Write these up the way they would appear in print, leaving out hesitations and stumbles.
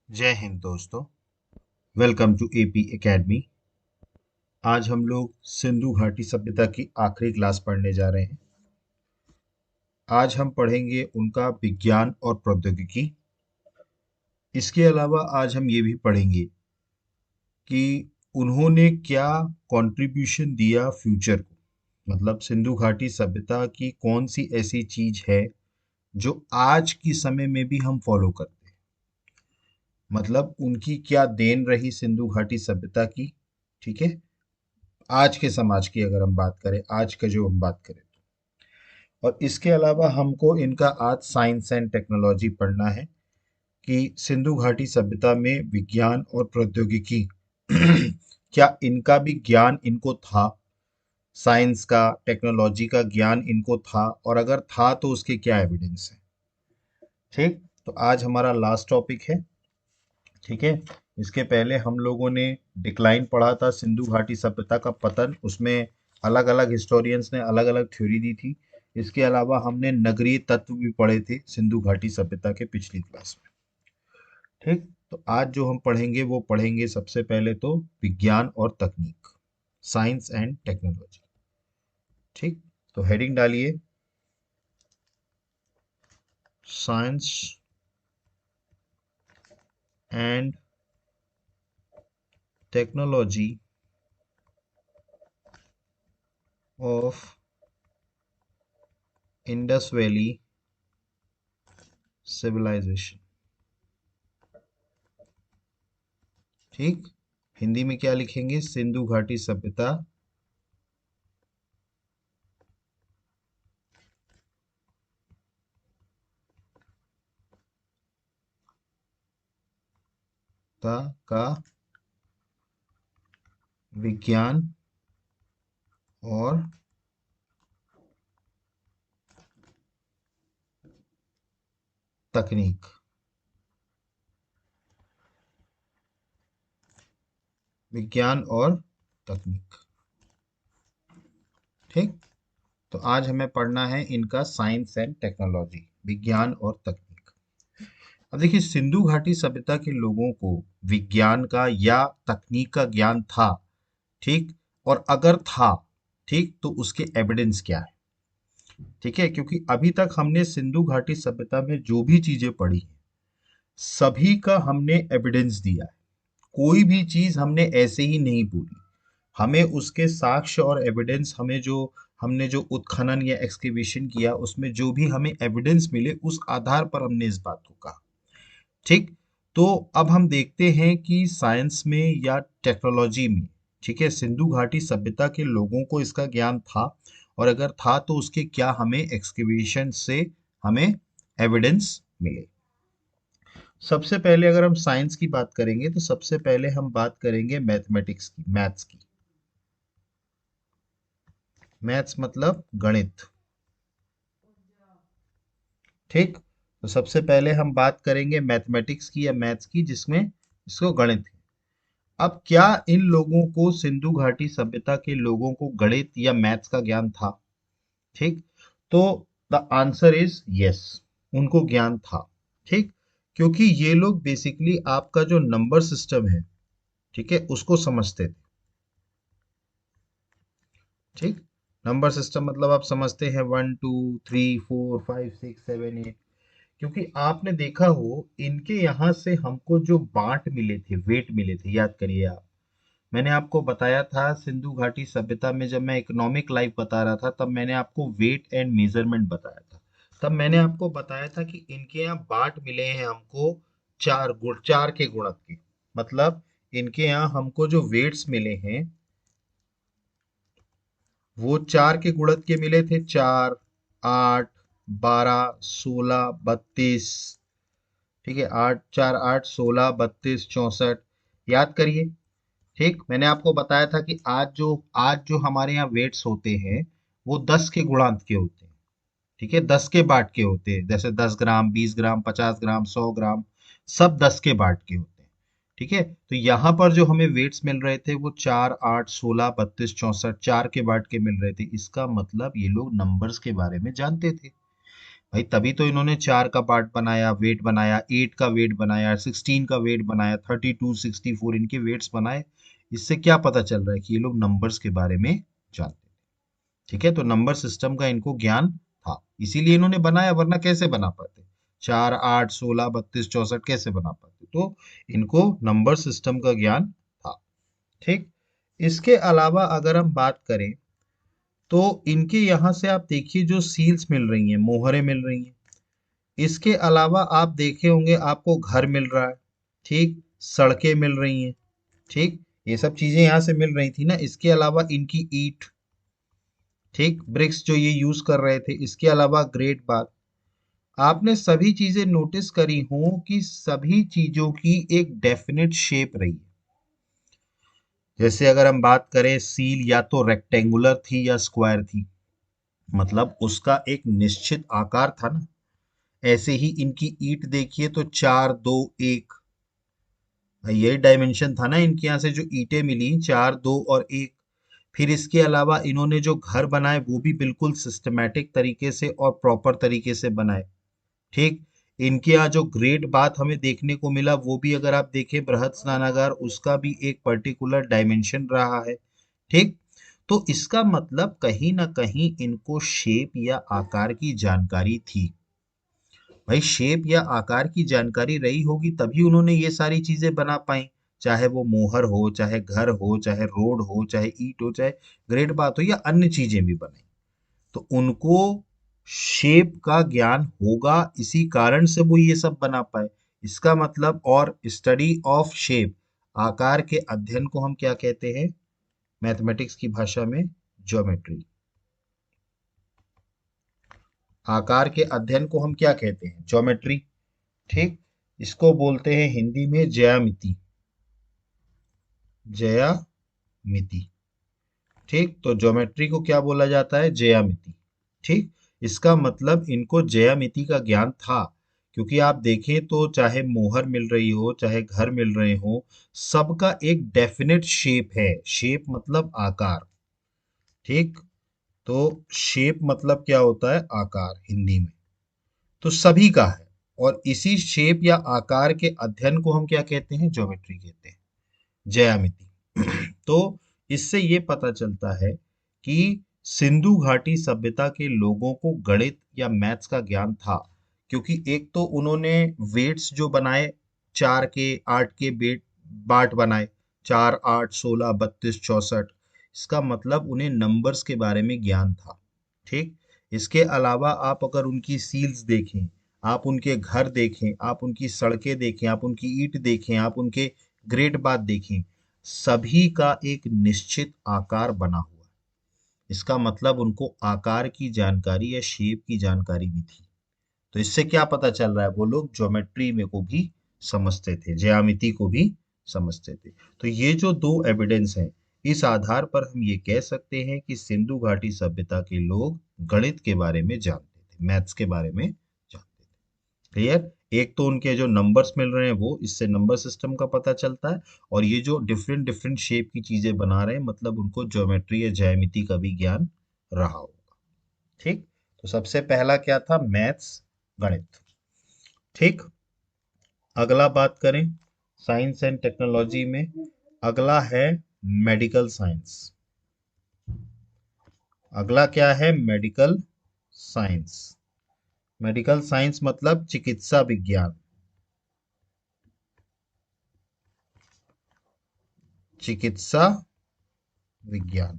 जय हिंद दोस्तों। Welcome to AP academy. आज हम लोग सिंधु घाटी सभ्यता की आखिरी क्लास पढ़ने जा रहे हैं। आज हम पढ़ेंगे उनका विज्ञान और प्रौद्योगिकी। इसके अलावा आज हम ये भी पढ़ेंगे कि उन्होंने क्या कंट्रीब्यूशन दिया फ्यूचर को। मतलब सिंधु घाटी सभ्यता की कौन सी ऐसी चीज है जो आज की समय में भी हम फॉलो करते हैं। मतलब उनकी क्या देन रही सिंधु घाटी सभ्यता की। ठीक है, आज के समाज की अगर हम बात करें, आज का जो हम बात करें, और इसके अलावा हमको इनका आज साइंस एंड टेक्नोलॉजी पढ़ना है कि सिंधु घाटी सभ्यता में विज्ञान और प्रौद्योगिकी क्या इनका भी ज्ञान इनको था। साइंस का, टेक्नोलॉजी का ज्ञान इनको था, और अगर था तो उसके क्या एविडेंस है। ठीक, तो आज हमारा लास्ट टॉपिक है। ठीक है, इसके पहले हम लोगों ने डिक्लाइन पढ़ा था, सिंधु घाटी सभ्यता का पतन। उसमें अलग अलग हिस्टोरियंस ने अलग अलग थ्योरी दी थी। इसके अलावा हमने नगरीय तत्व भी पढ़े थे सिंधु घाटी सभ्यता के पिछली क्लास में। ठीक, तो आज जो हम पढ़ेंगे वो पढ़ेंगे सबसे पहले तो विज्ञान और तकनीक, साइंस एंड टेक्नोलॉजी। ठीक, तो हेडिंग डालिए, science and technology of Indus valley civilisation. ठीक, हिंदी में क्या लिखेंगे, सिंधु घाटी सभ्यता का विज्ञान और तकनीक। विज्ञान और तकनीक। ठीक, तो आज हमें पढ़ना है इनका साइंस एंड टेक्नोलॉजी, विज्ञान और तकनीक। अब देखिए, सिंधु घाटी सभ्यता के लोगों को विज्ञान का या तकनीक का ज्ञान था। ठीक, और अगर था, ठीक, तो उसके एविडेंस क्या है। ठीक है, क्योंकि अभी तक हमने सिंधु घाटी सभ्यता में जो भी चीजें पढ़ी हैं, सभी का हमने एविडेंस दिया है। कोई भी चीज हमने ऐसे ही नहीं बोली। हमें उसके साक्ष्य और एविडेंस, हमें जो हमने जो उत्खनन या एक्सकेवेशन किया, उसमें जो भी हमें एविडेंस मिले, उस आधार पर हमने इस बात को कहा। ठीक, तो अब हम देखते हैं कि साइंस में या टेक्नोलॉजी में, ठीक है, सिंधु घाटी सभ्यता के लोगों को इसका ज्ञान था, और अगर था तो उसके क्या हमें एक्सकेवेशन से हमें एविडेंस मिले। सबसे पहले अगर हम साइंस की बात करेंगे तो सबसे पहले हम बात करेंगे मैथमेटिक्स की, मैथ्स की। मैथ्स मतलब गणित। ठीक, तो सबसे पहले हम बात करेंगे मैथमेटिक्स की या मैथ्स की, जिसमें इसको गणित है। अब क्या इन लोगों को, सिंधु घाटी सभ्यता के लोगों को गणित या मैथ्स का ज्ञान था। ठीक, तो द आंसर इज यस, उनको ज्ञान था। ठीक, क्योंकि ये लोग बेसिकली आपका जो नंबर सिस्टम है, ठीक है, उसको समझते थे। ठीक, नंबर सिस्टम मतलब आप समझते हैं 1 2 3 4 5 6 7 8। क्योंकि आपने देखा हो, इनके यहाँ से हमको जो बांट मिले थे, वेट मिले थे, याद करिए आप। मैंने आपको बताया था सिंधु घाटी सभ्यता में, जब मैं इकोनॉमिक लाइफ बता रहा था, तब मैंने आपको वेट एंड मेजरमेंट बताया था। तब मैंने आपको बताया था कि इनके यहाँ बाट मिले हैं हमको चार गुण, चार के गुणक के। मतलब इनके यहाँ हमको जो वेट्स मिले हैं, वो चार के गुणक के मिले थे। 4 8 12 16 32। ठीक है, 8 4 8 16 32 64। याद करिए। ठीक, मैंने आपको बताया था कि आज जो हमारे यहाँ वेट्स होते हैं, वो 10 के गुणांक के होते हैं। ठीक है, 10 के बाट के होते हैं, जैसे 10 ग्राम, 20 ग्राम, 50 ग्राम, 100 ग्राम, सब 10 के बाट के होते हैं। ठीक है, तो यहाँ पर जो हमें वेट्स मिल रहे थे, वो 4 8 16 32 64 चार के बाट के मिल रहे थे। इसका मतलब ये लोग नंबर्स के बारे में जानते थे। भाई तभी तो इन्होंने 4 का पार्ट बनाया, वेट बनाया, 8 का वेट बनाया, 16 का वेट बनाया, 32, 64 इनके वेट्स बनाए। इससे क्या पता चल रहा है कि ये लोग नंबर्स के बारे में जानते हैं। ठीक है, तो नंबर सिस्टम का इनको ज्ञान था, इसीलिए इन्होंने बनाया, वरना कैसे बना पाते? 4, 8, 16, 32, 64 कैसे बना पाते? तो इनको नंबर सिस्टम का ज्ञान था। ठीक। इसके अलावा अगर हम बात करें तो इनके यहाँ से आप देखिए जो सील्स मिल रही हैं, मोहरें मिल रही हैं। इसके अलावा आप देखे होंगे आपको घर मिल रहा है, ठीक, सड़कें मिल रही हैं, ठीक, ये सब चीजें यहाँ से मिल रही थी ना। इसके अलावा इनकी ईंट, ठीक, ब्रिक्स जो ये यूज कर रहे थे। इसके अलावा ग्रेट बात, आपने सभी चीजें नोटिस करी हो कि सभी चीजों की एक डेफिनेट शेप रही है। जैसे अगर हम बात करें, सील या तो रेक्टेंगुलर थी या स्क्वायर थी, मतलब उसका एक निश्चित आकार था ना। ऐसे ही इनकी ईंट देखिए तो 4, 2, 1, यही डायमेंशन था ना इनके यहाँ से जो ईंटें मिली, 4, 2 और 1। फिर इसके अलावा इन्होंने जो घर बनाए वो भी बिल्कुल सिस्टमैटिक तरीके से और प्रॉपर तरीके से बनाए। ठीक। इनके यहाँ जो ग्रेट बात हमें देखने को मिला वो भी अगर आप देखें बृहत स्नानागार, उसका भी एक पर्टिकुलर डायमेंशन रहा है। ठीक। तो इसका मतलब कहीं ना कहीं इनको शेप या आकार की जानकारी थी। भाई शेप या आकार की जानकारी रही होगी तभी उन्होंने ये सारी चीजें बना पाई। चाहे वो मोहर हो, चाहे घर हो, चाहे रोड हो, चाहे ईंट हो, चाहे ग्रेट बात हो, या अन्य चीजें भी बनाई। तो उनको शेप का ज्ञान होगा, इसी कारण से वो ये सब बना पाए। इसका मतलब, और स्टडी ऑफ शेप, आकार के अध्ययन को हम क्या कहते हैं मैथमेटिक्स की भाषा में? ज्योमेट्री। आकार के अध्ययन को हम क्या कहते हैं? ज्योमेट्री। ठीक। इसको बोलते हैं हिंदी में ज्यामिति। ज्यामिति। ठीक। तो ज्योमेट्री को क्या बोला जाता है? ज्यामिति। ठीक। इसका मतलब इनको ज्यामिति का ज्ञान था, क्योंकि आप देखें तो चाहे मोहर मिल रही हो, चाहे घर मिल रहे हो, सबका एक डेफिनेट शेप है। शेप मतलब आकार। ठीक। तो शेप मतलब क्या होता है? आकार हिंदी में। तो सभी का है, और इसी शेप या आकार के अध्ययन को हम क्या कहते हैं? ज्योमेट्री कहते हैं, ज्यामिति। तो इससे ये पता चलता है कि सिंधु घाटी सभ्यता के लोगों को गणित या मैथ्स का ज्ञान था, क्योंकि एक तो उन्होंने वेट्स जो बनाए, 4 के, 8 के वेट बाट बनाए, 4, 8, 16, 32, 64। इसका मतलब उन्हें नंबर्स के बारे में ज्ञान था। ठीक। इसके अलावा आप अगर उनकी सील्स देखें, आप उनके घर देखें, आप उनकी सड़कें देखें, आप उनकी ईंट देखें, आप उनके ग्रेट बात देखें, सभी का एक निश्चित आकार बना हुआ है। इसका मतलब उनको आकार की जानकारी या शेप की जानकारी भी थी। तो इससे क्या पता चल रहा है? वो लोग ज्योमेट्री में को भी समझते थे, ज्यामिति को भी समझते थे। तो ये जो दो एविडेंस हैं, इस आधार पर हम ये कह सकते हैं कि सिंधु घाटी सभ्यता के लोग गणित के बारे में जानते थे, मैथ्स के बारे में जानते थे। क्लियर? एक तो उनके जो नंबर्स मिल रहे हैं वो, इससे नंबर सिस्टम का पता चलता है, और ये जो डिफरेंट डिफरेंट शेप की चीजें बना रहे हैं, मतलब उनको ज्योमेट्री या ज्यामिति का भी ज्ञान रहा होगा। ठीक। तो सबसे पहला क्या था? मैथ्स, गणित। ठीक। अगला बात करें साइंस एंड टेक्नोलॉजी में, अगला है मेडिकल साइंस। अगला क्या है? Medical science. मेडिकल साइंस मतलब चिकित्सा विज्ञान। चिकित्सा विज्ञान।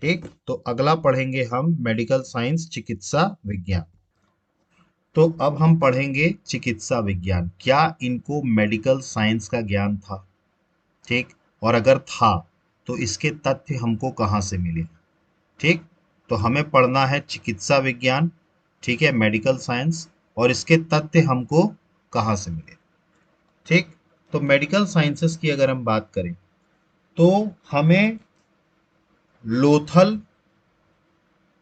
ठीक। तो अगला पढ़ेंगे हम मेडिकल साइंस, चिकित्सा विज्ञान। तो अब हम पढ़ेंगे चिकित्सा विज्ञान। क्या इनको मेडिकल साइंस का ज्ञान था? ठीक। और अगर था तो इसके तथ्य हमको कहाँ से मिले? ठीक। तो हमें पढ़ना है चिकित्सा विज्ञान, ठीक है, मेडिकल साइंस, और इसके तथ्य हमको कहाँ से मिले? ठीक। तो मेडिकल साइंसेस की अगर हम बात करें तो हमें लोथल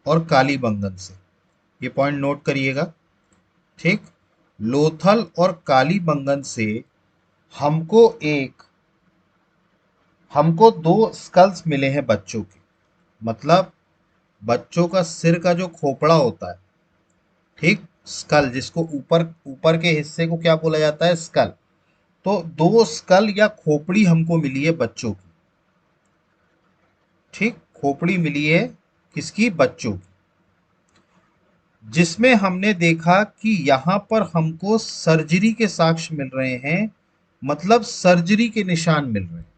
और कालीबंगन से, ये पॉइंट नोट करिएगा। ठीक। लोथल और कालीबंगन से हमको हमको दो स्कल्स मिले हैं बच्चों के, मतलब बच्चों का सिर का जो खोपड़ा होता है, ठीक, स्कल, जिसको ऊपर ऊपर के हिस्से को क्या बोला जाता है, स्कल। तो दो स्कल या खोपड़ी हमको मिली है बच्चों की। ठीक, खोपड़ी मिली है किसकी, बच्चों की, जिसमें हमने देखा कि यहां पर हमको सर्जरी के साक्ष्य मिल रहे हैं, मतलब सर्जरी के निशान मिल रहे हैं।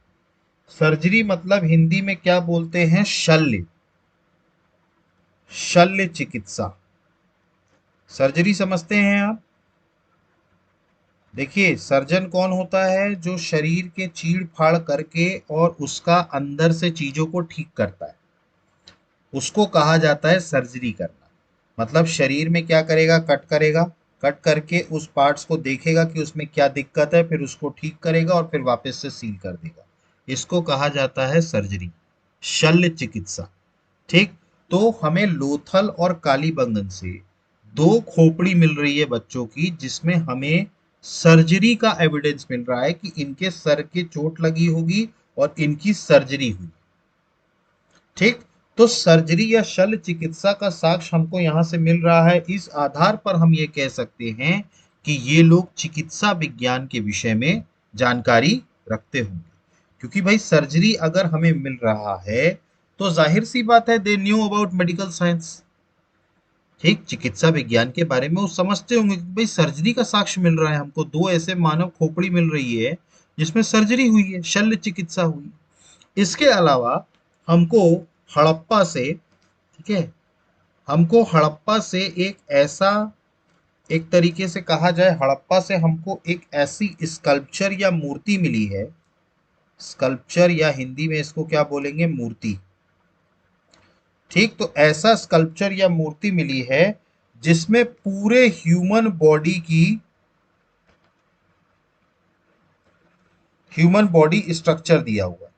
सर्जरी मतलब हिंदी में क्या बोलते हैं, शल्य, शल्य चिकित्सा। सर्जरी समझते हैं आप। देखिए, सर्जन कौन होता है, जो शरीर के चीड़ फाड़ करके और उसका अंदर से चीजों को ठीक करता है, उसको कहा जाता है सर्जरी करना। मतलब शरीर में क्या करेगा, कट करेगा, कट करके उस पार्ट्स को देखेगा कि उसमें क्या दिक्कत है, फिर उसको ठीक करेगा और फिर वापस से सील कर देगा। इसको कहा जाता है सर्जरी, शल्य चिकित्सा। ठीक। तो हमें लोथल और कालीबंगन से दो खोपड़ी मिल रही है बच्चों की, जिसमें हमें सर्जरी का एविडेंस मिल रहा है कि इनके सर के चोट लगी होगी और इनकी सर्जरी हुई। ठीक। तो सर्जरी या शल्य चिकित्सा का साक्ष्य हमको यहां से मिल रहा है। इस आधार पर हम ये कह सकते हैं कि ये लोग चिकित्सा विज्ञान के विषय में जानकारी रखते होंगे, क्योंकि भाई सर्जरी अगर हमें मिल रहा है तो जाहिर सी बात है they knew about medical science. ठीक, चिकित्सा विज्ञान के बारे में वो समझते होंगे कि भाई सर्जरी का साक्ष्य मिल रहा है हमको, दो ऐसे मानव खोपड़ी मिल रही है जिसमें सर्जरी हुई है, शल्य चिकित्सा हुई। इसके अलावा हमको हड़प्पा से, ठीक है, हमको हड़प्पा से एक ऐसा, एक तरीके से कहा जाए, हड़प्पा से हमको एक ऐसी स्कल्पचर या मूर्ति मिली है। स्कल्पचर या हिंदी में इसको क्या बोलेंगे, मूर्ति। ठीक, तो ऐसा स्कल्पचर या मूर्ति मिली है जिसमें पूरे ह्यूमन बॉडी स्ट्रक्चर दिया हुआ है।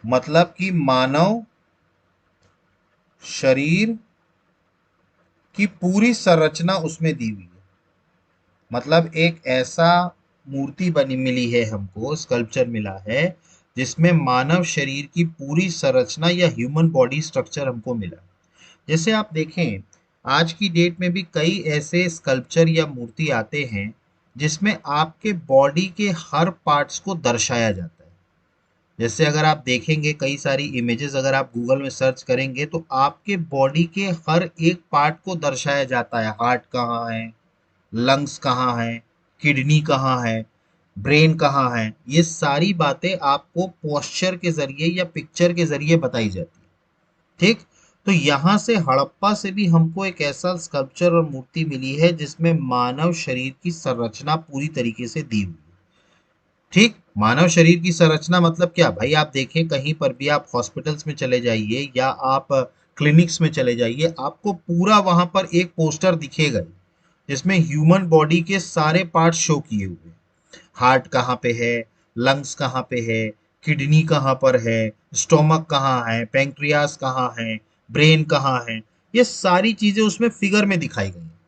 मतलब कि मानव शरीर की पूरी संरचना उसमें दी हुई है। मतलब एक ऐसा मूर्ति बनी मिली है हमको, स्कल्पचर मिला है जिसमें मानव शरीर की पूरी संरचना या ह्यूमन बॉडी स्ट्रक्चर हमको मिला। जैसे आप देखें, आज की डेट में भी कई ऐसे स्कल्पचर या मूर्ति आते हैं जिसमें आपके बॉडी के हर पार्ट्स को दर्शाया जाता है। जैसे अगर आप देखेंगे, कई सारी इमेजेस अगर आप गूगल में सर्च करेंगे तो आपके बॉडी के हर एक पार्ट को दर्शाया जाता है। हार्ट कहाँ है, लंग्स कहाँ है, किडनी कहाँ है, ब्रेन कहाँ है, ये सारी बातें आपको पोस्चर के जरिए या पिक्चर के जरिए बताई जाती है। ठीक। तो यहां से हड़प्पा से भी हमको एक ऐसा स्कल्पचर और मूर्ति मिली है जिसमें मानव शरीर की संरचना पूरी तरीके से दी हुई है। ठीक, मानव शरीर की संरचना मतलब क्या भाई, आप देखें कहीं पर भी, आप हॉस्पिटल्स में चले जाइए या आप क्लिनिक्स में चले जाइए, आपको पूरा वहां पर एक पोस्टर दिखेगा जिसमें ह्यूमन बॉडी के सारे पार्ट शो किए हुए हैं। हार्ट कहाँ पे है, लंग्स कहाँ पे है, किडनी कहाँ पर है, स्टोमक कहाँ है, पैंक्रियास कहाँ है, ब्रेन कहाँ है, ये सारी चीजें उसमें फिगर में दिखाई गई हैं।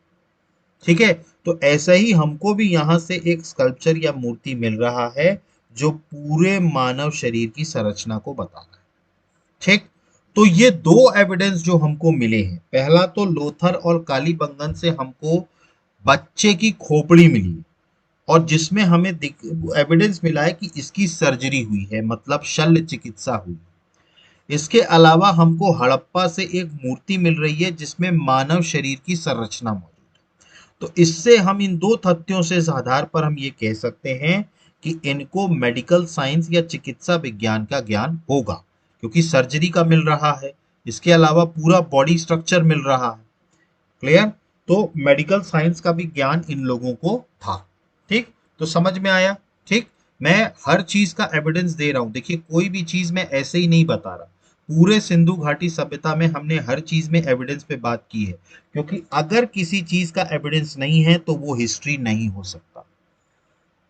ठीक है। तो ऐसा ही हमको भी यहां से एक स्कल्पचर या मूर्ति मिल रहा है जो पूरे मानव शरीर की संरचना को बता रहा है। ठीक। तो ये दो एविडेंस जो हमको मिले हैं, पहला तो लोथर और कालीबंगन से हमको बच्चे की खोपड़ी मिली और जिसमें हमें एविडेंस मिला है कि इसकी सर्जरी हुई है, मतलब शल्य चिकित्सा हुई। इसके अलावा हमको हड़प्पा से एक मूर्ति मिल रही है जिसमें मानव शरीर की संरचना मौजूद है। तो इससे हम इन दो तथ्यों से इस आधार पर हम ये कह सकते हैं कि इनको मेडिकल साइंस या चिकित्सा विज्ञान का ज्ञान होगा, क्योंकि सर्जरी का मिल रहा है, इसके अलावा पूरा बॉडी स्ट्रक्चर मिल रहा है। क्लियर। तो मेडिकल साइंस का भी ज्ञान इन लोगों को था। ठीक, तो समझ में आया। ठीक, मैं हर चीज का एविडेंस दे रहा हूं, देखिए कोई भी चीज मैं ऐसे ही नहीं बता रहा। पूरे सिंधु घाटी सभ्यता में हमने हर चीज में एविडेंस पे बात की है, क्योंकि अगर किसी चीज का एविडेंस नहीं है तो वो हिस्ट्री नहीं हो सकता।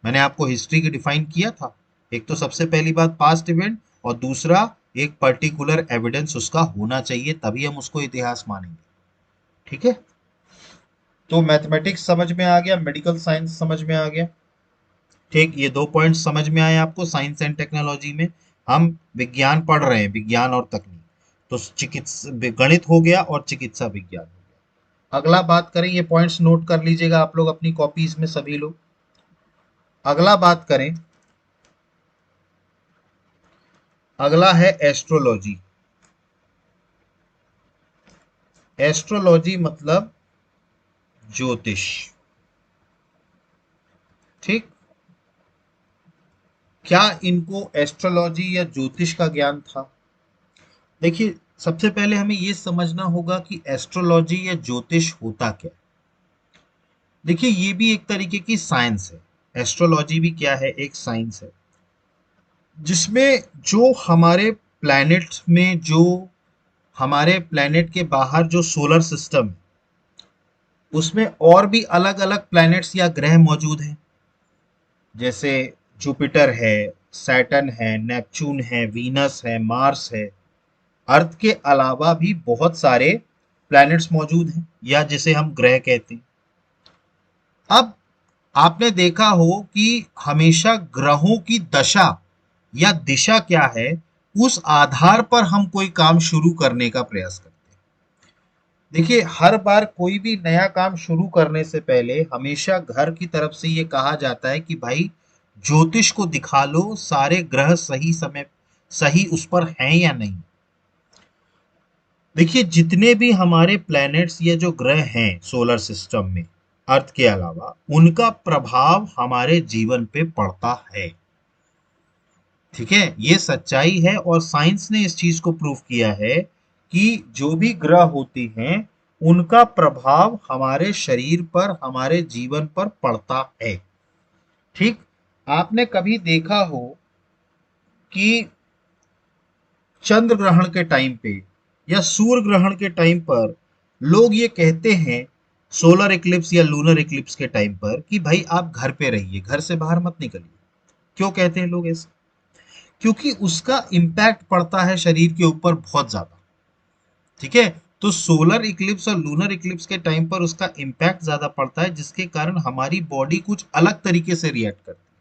मैंने आपको हिस्ट्री की डिफाइन किया था, एक तो सबसे पहली बात पास्ट इवेंट, और दूसरा एक पर्टिकुलर एविडेंस उसका होना चाहिए, तभी हम उसको इतिहास मानेंगे। ठीक है। तो मैथमेटिक्स समझ में आ गया, मेडिकल साइंस समझ में आ गया। ठीक, ये दो पॉइंट समझ में आए आपको। साइंस एंड टेक्नोलॉजी में हम विज्ञान पढ़ रहे हैं, विज्ञान और तकनीक। तो चिकित्सा गणित हो गया और चिकित्सा विज्ञान हो गया। अगला बात करें, ये पॉइंट्स नोट कर लीजिएगा आप लोग अपनी कॉपीज में सभी लोग। अगला बात करें, अगला है एस्ट्रोलॉजी। एस्ट्रोलॉजी मतलब ज्योतिष। ठीक, क्या इनको एस्ट्रोलॉजी या ज्योतिष का ज्ञान था? देखिए, सबसे पहले हमें यह समझना होगा कि एस्ट्रोलॉजी या ज्योतिष होता क्या। देखिए, ये भी एक तरीके की साइंस है। एस्ट्रोलॉजी भी क्या है, एक साइंस है, जिसमें जो हमारे प्लैनेट्स में, जो हमारे प्लैनेट के बाहर जो सोलर सिस्टम है, उसमें और भी अलग अलग प्लैनेट्स या ग्रह मौजूद हैं। जैसे जुपिटर है, सैटर्न है, नेपच्यून है, वीनस है, मार्स है। अर्थ के अलावा भी बहुत सारे प्लैनेट्स मौजूद हैं, या जिसे हम ग्रह कहते हैं। अब आपने देखा हो कि हमेशा ग्रहों की दशा या दिशा क्या है, उस आधार पर हम कोई काम शुरू करने का प्रयास करते हैं। देखिए, हर बार कोई भी नया काम शुरू करने से पहले हमेशा घर की तरफ से ये कहा जाता है कि भाई ज्योतिष को दिखा लो, सारे ग्रह सही समय सही उस पर हैं या नहीं। देखिए, जितने भी हमारे प्लैनेट्स या जो ग्रह हैं सोलर सिस्टम में, अर्थ के अलावा, उनका प्रभाव हमारे जीवन पे पड़ता है। ठीक है, ये सच्चाई है और साइंस ने इस चीज को प्रूव किया है कि जो भी ग्रह होते हैं, उनका प्रभाव हमारे शरीर पर, हमारे जीवन पर पड़ता है। ठीक, आपने कभी देखा हो कि चंद्र ग्रहण के टाइम पे या सूर्य ग्रहण के टाइम पर लोग ये कहते हैं, सोलर इक्लिप्स या लूनर इक्लिप्स के टाइम पर, कि भाई आप घर पे रहिए, घर से बाहर मत निकलिए। क्यों कहते हैं लोग ऐसा? क्योंकि उसका इम्पैक्ट पड़ता है शरीर के ऊपर बहुत ज्यादा। ठीक है, तो सोलर इक्लिप्स और लूनर इक्लिप्स के टाइम पर उसका इम्पैक्ट ज्यादा पड़ता है, जिसके कारण हमारी बॉडी कुछ अलग तरीके से रिएक्ट करती है।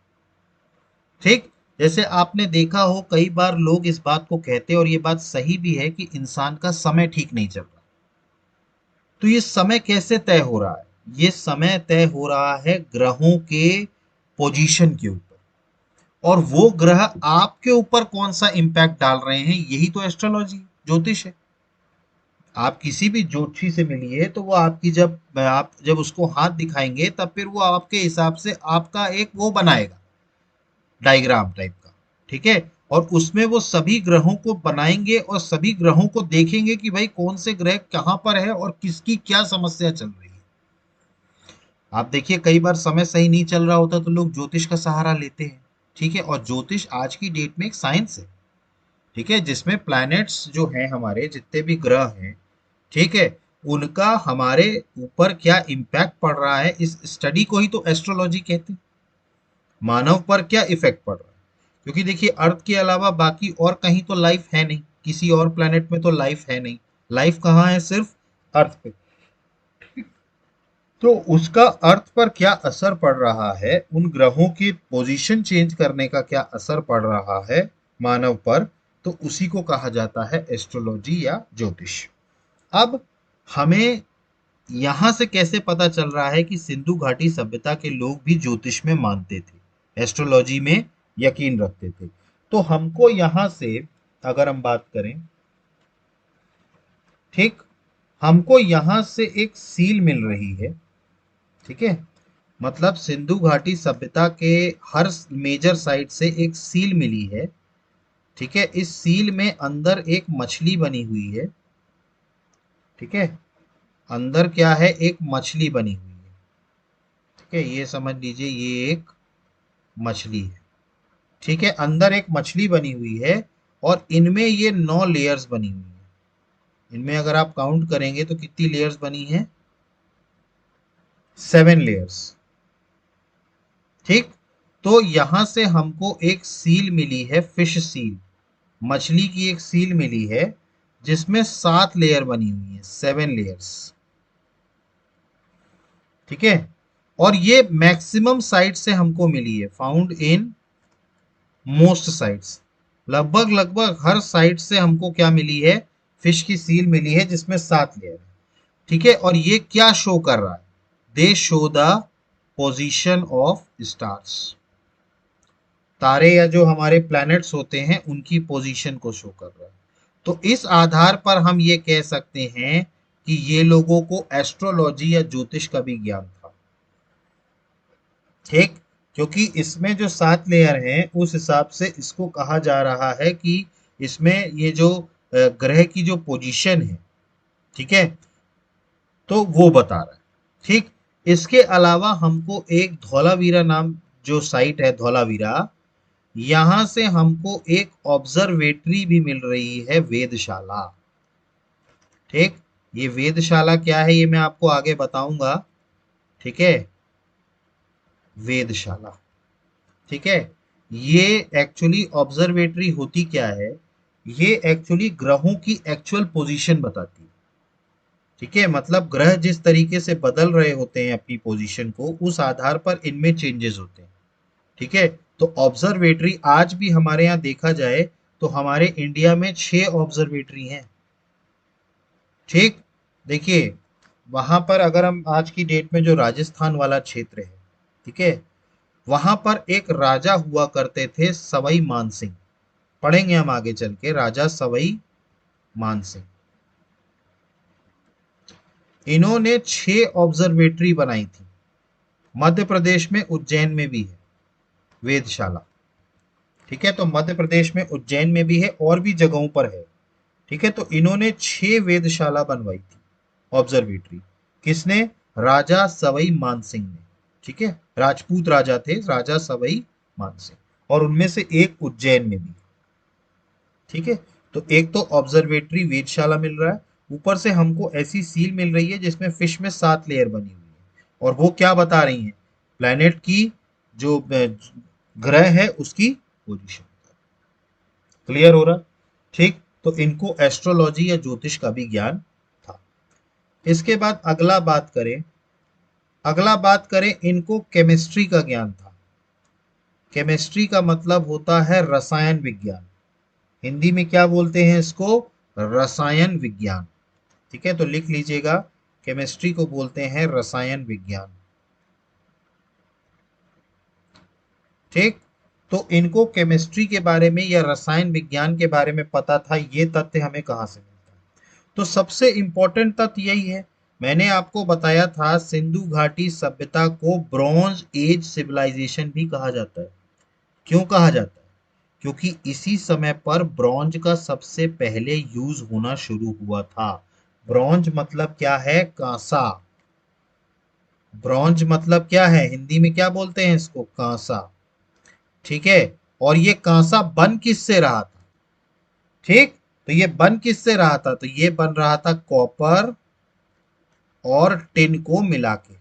ठीक, जैसे आपने देखा हो कई बार लोग इस बात को कहते हैं, और ये बात सही भी है, कि इंसान का समय ठीक नहीं चल रहा। तो ये समय कैसे तय हो रहा है? ये समय तय हो रहा है ग्रहों के पोजीशन के ऊपर, और वो ग्रह आपके ऊपर कौन सा इंपैक्ट डाल रहे हैं, यही तो एस्ट्रोलॉजी, ज्योतिष है। आप किसी भी ज्योतिषी से मिलिए तो वो आपकी आप जब उसको हाथ दिखाएंगे, तब फिर वो आपके हिसाब से आपका एक वो बनाएगा, डायग्राम टाइप का। ठीक है, और उसमें वो सभी ग्रहों को बनाएंगे और सभी ग्रहों को देखेंगे कि भाई कौन से ग्रह कहाँ पर है और किसकी क्या समस्या चल रही है। आप देखिए, कई बार समय सही नहीं चल रहा होता तो लोग ज्योतिष का सहारा लेते हैं। ठीक है, और ज्योतिष आज की डेट में एक साइंस है। ठीक है, जिसमें प्लैनेट्स जो हैं, हमारे जितने भी ग्रह हैं, ठीक है, उनका हमारे ऊपर क्या इम्पैक्ट पड़ रहा है, इस स्टडी को ही तो एस्ट्रोलॉजी कहते हैं। मानव पर क्या इफेक्ट पड़ रहा है, क्योंकि देखिए, अर्थ के अलावा बाकी और कहीं तो लाइफ है नहीं, किसी और प्लेनेट में तो लाइफ है नहीं। लाइफ कहाँ है? सिर्फ अर्थ पे। तो उसका अर्थ पर क्या असर पड़ रहा है, उन ग्रहों की पोजीशन चेंज करने का क्या असर पड़ रहा है मानव पर, तो उसी को कहा जाता है एस्ट्रोलॉजी या ज्योतिष। अब हमें यहां से कैसे पता चल रहा है कि सिंधु घाटी सभ्यता के लोग भी ज्योतिष में मानते थे, एस्ट्रोलॉजी में यकीन रखते थे? तो हमको यहां से अगर हम बात करें, ठीक, हमको यहां से एक सील मिल रही है। ठीक है, मतलब सिंधु घाटी सभ्यता के हर मेजर साइट से एक सील मिली है। ठीक है, इस सील में अंदर एक मछली बनी हुई है। ठीक है, अंदर क्या है? एक मछली बनी हुई है। ठीक है, ये समझ लीजिए, ये एक मछली है। ठीक है, अंदर एक मछली बनी हुई है, और इनमें ये 9 लेयर्स बनी हुई है। इनमें अगर आप काउंट करेंगे तो कितनी लेयर्स बनी है? 7 लेयर्स। ठीक, तो यहां से हमको एक सील मिली है, फिश सील, मछली की एक सील मिली है, जिसमें 7 लेयर बनी हुई है, 7 लेयर्स। ठीक है, और ये मैक्सिमम साइट से हमको मिली है, फाउंड इन मोस्ट साइट्स। लगभग लगभग हर साइट से हमको क्या मिली है? फिश की सील मिली है, जिसमें 7 लेयर है। ठीक है, और ये क्या शो कर रहा है? दे show the position of stars, तारे या जो हमारे प्लैनेट्स होते हैं उनकी पोजीशन को शो कर रहा है। तो इस आधार पर हम ये कह सकते हैं कि ये लोगों को एस्ट्रोलॉजी या ज्योतिष का भी ज्ञान था। ठीक, क्योंकि इसमें जो 7 लेयर हैं उस हिसाब से इसको कहा जा रहा है कि इसमें ये जो ग्रह की जो पोजीशन है, ठीक है, तो वो बता रहा है। ठीक, इसके अलावा हमको एक धौलावीरा नाम जो साइट है धौलावीरा, यहां से हमको एक ऑब्जर्वेटरी भी मिल रही है, वेधशाला। ठीक, ये वेधशाला क्या है ये मैं आपको आगे बताऊंगा। ठीक है, वेधशाला, ठीक है, ये एक्चुअली ऑब्जर्वेटरी होती क्या है? ये एक्चुअली ग्रहों की एक्चुअल पोजीशन बताती है। ठीक है, मतलब ग्रह जिस तरीके से बदल रहे होते हैं अपनी पोजीशन को, उस आधार पर इनमें चेंजेस होते हैं। ठीक है, तो ऑब्जर्वेटरी आज भी हमारे यहाँ देखा जाए तो हमारे इंडिया में 6 ऑब्जर्वेटरी हैं। ठीक, देखिए, वहां पर अगर हम आज की डेट में जो राजस्थान वाला क्षेत्र है, ठीक है, वहां पर एक राजा हुआ करते थे, सवाई मानसिंह। पढ़ेंगे हम आगे चल के, राजा सवाई मानसिंह। इन्होंने 6 ऑब्जर्वेटरी बनाई थी। मध्य प्रदेश में उज्जैन में भी है वेधशाला। ठीक है, तो मध्य प्रदेश में उज्जैन में भी है और भी जगहों पर है। ठीक है, तो इन्होंने 6 वेधशाला बनवाई थी, ऑब्जर्वेटरी। किसने? राजा सवाई मानसिंह ने। ठीक है, राजपूत राजा थे राजा सवाई मानसिंह, और उनमें से एक उज्जैन में भी। ठीक है, तो एक तो ऑब्जर्वेटरी वेधशाला मिल रहा है, ऊपर से हमको ऐसी सील मिल रही है जिसमें फिश में 7 लेयर बनी हुई है, और वो क्या बता रही है? प्लैनेट की जो ग्रह है उसकी पोजीशन। क्लियर हो रहा? ठीक, तो इनको एस्ट्रोलॉजी या ज्योतिष का भी ज्ञान था। इसके बाद अगला बात करें, इनको केमिस्ट्री का ज्ञान था। केमिस्ट्री का मतलब होता है रसायन विज्ञान। हिंदी में क्या बोलते हैं इसको? रसायन विज्ञान। ठीक है, तो लिख लीजिएगा, केमिस्ट्री को बोलते हैं रसायन विज्ञान। ठीक, तो इनको केमिस्ट्री के बारे में या रसायन विज्ञान के बारे में पता था, ये तथ्य हमें कहां से मिलता है? तो सबसे इंपॉर्टेंट तथ्य यही है, मैंने आपको बताया था सिंधु घाटी सभ्यता को ब्रॉन्ज एज सिविलाइजेशन भी कहा जाता है। क्यों कहा जाता है? क्योंकि इसी समय पर ब्रॉन्ज का सबसे पहले यूज होना शुरू हुआ था। ब्रॉन्ज मतलब क्या है? कांसा। ब्रॉन्ज मतलब क्या है? हिंदी में क्या बोलते हैं इसको? कांसा। ठीक है, और ये कांसा बन किससे रहा था? ठीक, तो ये बन किससे रहा था? तो ये बन रहा था कॉपर और टिन को मिला के।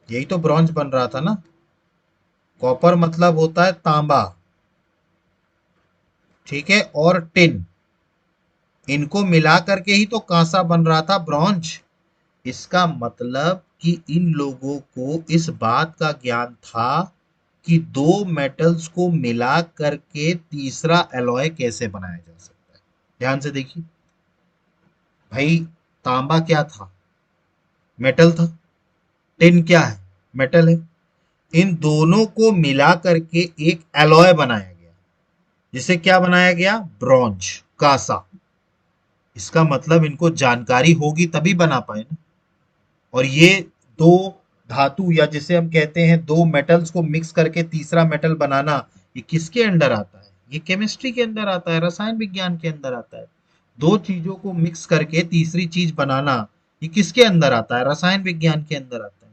यही तो ब्रॉन्ज बन रहा था ना। कॉपर मतलब होता है तांबा, ठीक है, और टिन, इनको मिला करके ही तो कांसा बन रहा था, ब्रॉन्ज। इसका मतलब कि इन लोगों को इस बात का ज्ञान था कि दो मेटल्स को मिला करके तीसरा एलॉय कैसे बनाया जा सकता है। ध्यान से देखिए भाई, तांबा क्या था? मेटल था। टिन क्या है? मेटल है। इन दोनों को मिला करके एक एलॉय बनाया गया, जिसे क्या बनाया गया? ब्रॉन्ज, कांसा। इसका मतलब इनको जानकारी होगी तभी बना पाए ना। और ये दो धातु, या जिसे हम कहते हैं दो मेटल्स को मिक्स करके तीसरा मेटल बनाना, ये किसके अंडर आता है? ये केमिस्ट्री के अंदर आता है, रसायन विज्ञान के अंदर आता है। दो चीजों को मिक्स करके तीसरी चीज बनाना, ये किसके अंदर आता है? रसायन विज्ञान के अंदर आता है।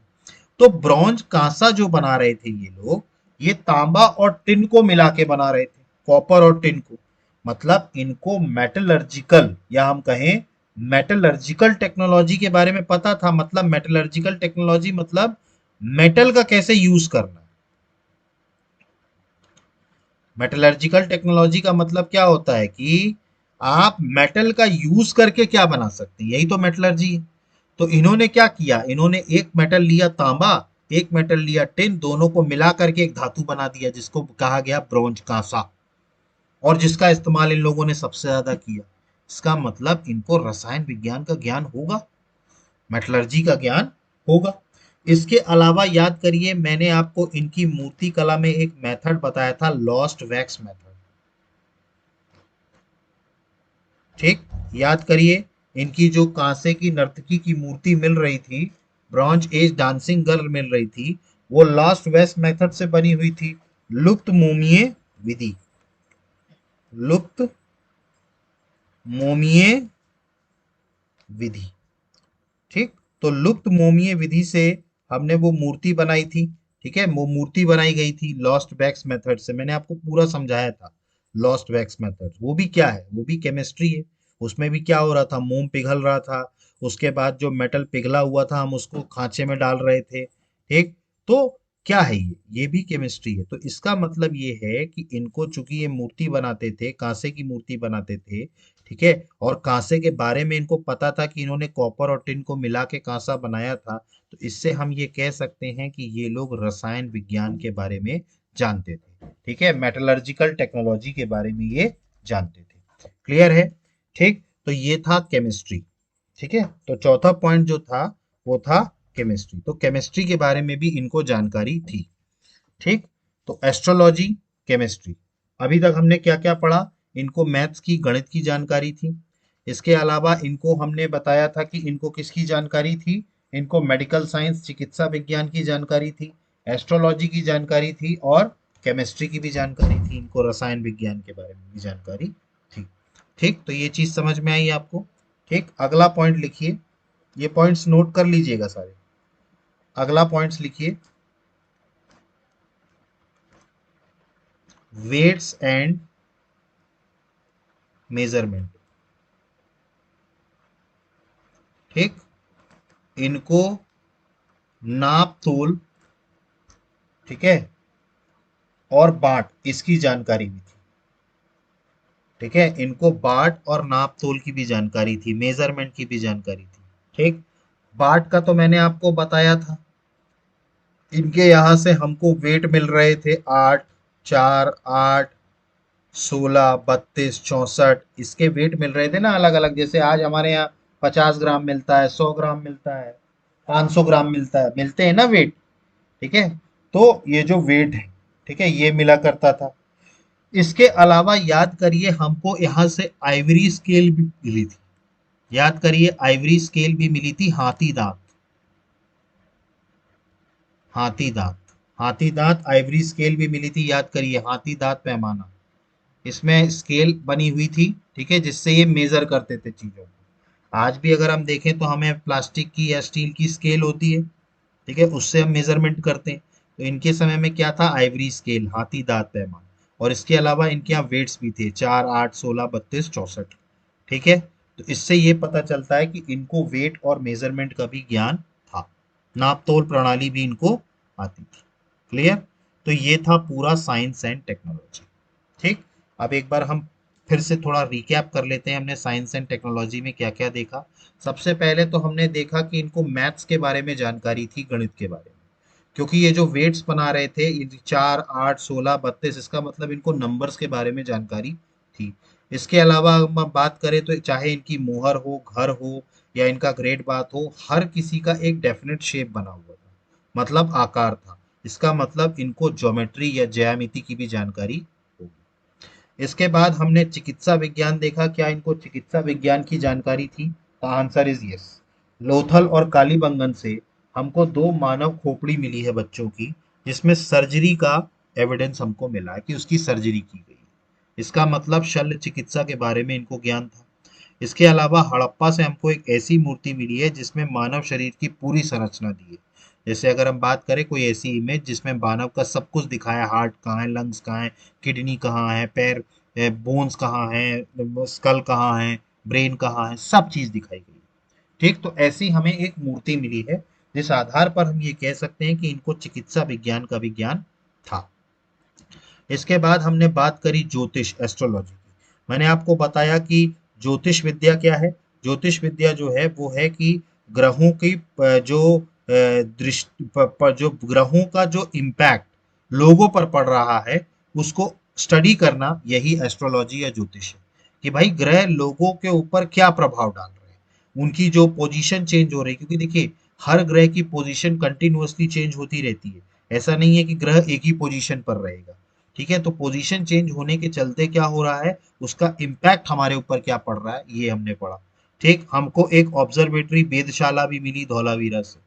तो ब्रॉन्ज कांसा जो बना रहे थे ये लोग, ये तांबा और टिन को मिला के बना रहे थे, कॉपर और टिन को। मतलब इनको मेटलर्जिकल, या हम कहें मेटलर्जिकल टेक्नोलॉजी के बारे में पता था। मतलब मेटलर्जिकल टेक्नोलॉजी मतलब मेटल का कैसे यूज करना है। मेटलर्जिकल टेक्नोलॉजी का मतलब क्या होता है कि आप मेटल का यूज करके क्या बना सकते हैं, यही तो मेटलर्जी है। तो इन्होंने क्या किया? इन्होंने एक मेटल लिया तांबा, एक मेटल लिया टिन, दोनों को मिला करके एक धातु बना दिया जिसको कहा गया ब्रोंज, कांसा, और जिसका इस्तेमाल इन लोगों ने सबसे ज्यादा किया। इसका मतलब इनको रसायन विज्ञान का ज्ञान होगा। मेटलर्जी का ज्ञान होगा। इसके अलावा याद करिए, मैंने आपको इनकी मूर्ति कला में एक मेथड बताया था, लॉस्ट वैक्स मेथड। ठीक, याद करिए, इनकी जो कांसे की नर्तकी की मूर्ति मिल रही थी, ब्रॉन्ज एज डांसिंग गर्ल मिल रही थी, वो लॉस्ट वैक्स मेथड से बनी हुई थी, लुप्त मोमिये विधि, लुप्त मोमिये विधि। ठीक, तो लुप्त मोमिये विधि से हमने वो मूर्ति बनाई थी। ठीक है, वो मूर्ति बनाई गई थी लॉस्ट वैक्स मेथड से, मैंने आपको पूरा समझाया था। लॉस्ट वैक्स मेथड वो भी क्या है, वो भी केमिस्ट्री है। उसमें भी क्या हो रहा था, मोम पिघल रहा था, उसके बाद जो मेटल पिघला हुआ था हम उसको खांचे में डाल रहे थे। ठीक, तो क्या है ये भी केमिस्ट्री है। तो इसका मतलब ये है कि इनको, चूंकि ये मूर्ति बनाते थे, कांसे की मूर्ति बनाते थे, ठीक है, और कांसे के बारे में इनको पता था कि इन्होंने कॉपर और टिन को मिला के कांसा बनाया था, तो इससे हम ये कह सकते हैं कि ये लोग रसायन विज्ञान के बारे में जानते थे। ठीक है, मेटलर्जिकल टेक्नोलॉजी के बारे में ये जानते थे। क्लियर है? ठीक, तो ये था केमिस्ट्री। ठीक है, तो चौथा पॉइंट जो था वो था केमिस्ट्री। तो केमिस्ट्री के बारे में भी इनको जानकारी थी। ठीक, तो एस्ट्रोलॉजी, केमिस्ट्री, अभी तक हमने क्या क्या पढ़ा? इनको मैथ्स की, गणित की जानकारी थी। इसके अलावा इनको हमने बताया था कि इनको किसकी जानकारी थी, इनको मेडिकल साइंस, चिकित्सा विज्ञान की जानकारी थी, एस्ट्रोलॉजी की जानकारी थी, और केमिस्ट्री की भी जानकारी थी, इनको रसायन विज्ञान के बारे में भी जानकारी थी। ठीक, तो ये चीज समझ में आई आपको? ठीक, अगला पॉइंट लिखिए, ये पॉइंट्स नोट कर लीजिएगा सारे। अगला पॉइंट्स लिखिए, वेट्स एंड मेजरमेंट। ठीक, इनको नाप तोल, ठीक है, और बाट, इसकी जानकारी भी थी। ठीक है, इनको बाट और नाप तोल की भी जानकारी थी, मेजरमेंट की भी जानकारी थी। ठीक, बाट का तो मैंने आपको बताया था, इनके यहां से हमको वेट मिल रहे थे 8, 4, 8, 16, 32, 64, इसके वेट मिल रहे थे ना अलग अलग। जैसे आज हमारे यहाँ 50 ग्राम मिलता है, 100 ग्राम मिलता है, 500 ग्राम मिलता है, मिलते हैं ना वेट। ठीक है, तो ये जो वेट है, ठीक है, ये मिला करता था। इसके अलावा याद करिए, हमको यहाँ से आइवरी स्केल भी मिली थी। याद करिए, आइवरी स्केल भी मिली थी, हाथी दांत, हाथी दांत, हाथी दांत आइवरी स्केल भी मिली थी। याद करिए, हाथी दांत पैमाना, इसमें स्केल बनी हुई थी, ठीक है, जिससे ये मेजर करते थे चीजों को। आज भी अगर हम देखें तो हमें प्लास्टिक की या स्टील की स्केल होती है, ठीक है, उससे हम मेजरमेंट करते हैं। तो इनके समय में क्या था, आइवरी स्केल, हाथी दांत पैमाना, और इसके अलावा इनके यहाँ वेट्स भी थे, 4, 8, 16, 32, 64। ठीक है, तो इससे ये पता चलता है कि इनको वेट और मेजरमेंट का भी ज्ञान था, नाप तोल प्रणाली भी इनको आती थी। क्लियर? तो ये था पूरा साइंस एंड टेक्नोलॉजी। ठीक, अब एक बार हम फिर से थोड़ा रिकैप कर लेते हैं, हमने साइंस एंड टेक्नोलॉजी में क्या क्या देखा। सबसे पहले तो हमने देखा कि इनको मैथ्स के बारे में जानकारी थी, गणित के बारे में, क्योंकि ये जो वेट्स बना रहे थे, ये 4, 8, 16, 32, इसका मतलब इनको नंबर्स के बारे में जानकारी थी। इसके अलावा हम बात करें तो चाहे इनकी मोहर हो, घर हो, या इनका ग्रेड बात हो, हर किसी का एक डेफिनेट शेप बना हुआ था, मतलब आकार था। इसका मतलब इनको ज्योमेट्री या ज्यामिति की भी जानकारी होगी। इसके बाद हमने चिकित्सा विज्ञान देखा, क्या इनको चिकित्सा विज्ञान की जानकारी थी? The answer is yes. Lothal और कालीबंगन से हमको दो मानव खोपड़ी मिली है बच्चों की, जिसमें सर्जरी का एविडेंस हमको मिला है कि उसकी सर्जरी की गई। इसका मतलब शल्य चिकित्सा के बारे में इनको ज्ञान था। इसके अलावा हड़प्पा से हमको एक ऐसी मूर्ति मिली है जिसमें मानव शरीर की पूरी संरचना दी है। जैसे अगर हम बात करें कोई ऐसी इमेज जिसमें मानव का सब कुछ दिखाया, हार्ट कहाँ है, लंग्स कहाँ है, किडनी कहाँ है, पैर, बोन्स कहाँ है, स्कल कहाँ है, ब्रेन कहाँ है, सब चीज दिखाई गई। ठीक, तो ऐसी हमें एक मूर्ति मिली है, जिस आधार पर हम ये कह सकते हैं कि इनको चिकित्सा विज्ञान का विज्ञान था। इसके बाद हमने बात करी ज्योतिष, एस्ट्रोलॉजी की। मैंने आपको बताया कि ज्योतिष विद्या क्या है। ज्योतिष विद्या जो है वो है कि ग्रहों की जो दृष्टि जो ग्रहों का जो इम्पैक्ट लोगों पर पड़ रहा है, उसको स्टडी करना, यही एस्ट्रोलॉजी या ज्योतिष है। कि भाई ग्रह लोगों के ऊपर क्या प्रभाव डाल रहे हैं। उनकी जो पोजीशन चेंज हो रही है, क्योंकि देखिए हर ग्रह की पोजीशन कंटिन्यूअसली चेंज होती रहती है। ऐसा नहीं है कि ग्रह एक ही पोजीशन पर रहेगा। ठीक है, तो पोजीशन चेंज होने के चलते क्या हो रहा है, उसका इम्पैक्ट हमारे ऊपर क्या पड़ रहा है, ये हमने पढ़ा। ठीक, हमको एक ऑब्जर्वेटरी वेधशाला भी मिली धौलावीरा से।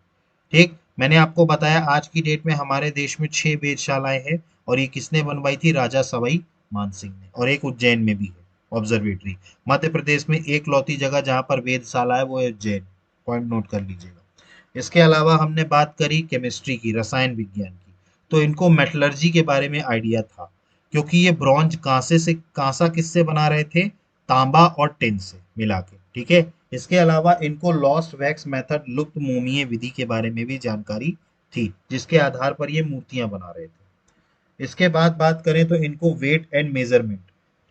ठीक, मैंने आपको बताया आज की डेट में हमारे देश में 6 वेधशालाएं हैं, और ये किसने बनवाई थी, राजा सवाई मानसिंह ने, और एक उज्जैन में भी है ऑब्जर्वेटरी। मध्य प्रदेश में एक लौती जगह जहां पर वेधशाला है वो है उज्जैन, पॉइंट नोट कर लीजिएगा। इसके अलावा हमने बात करी केमिस्ट्री की, रसायन विज्ञान की, तो इनको मेटलर्जी के बारे में आइडिया था, क्योंकि ये ब्रॉन्ज कांसे से, कांसा किससे बना रहे थे, तांबा और टिन से मिला के। ठीक है, इसके अलावा इनको लॉस्ट वैक्स मेथड, लुप्त मोमीय विधि के बारे में भी जानकारी थी, जिसके आधार पर ये मूर्तियां बना रहे थे। इसके बाद बात करें तो इनको वेट एंड मेजरमेंट,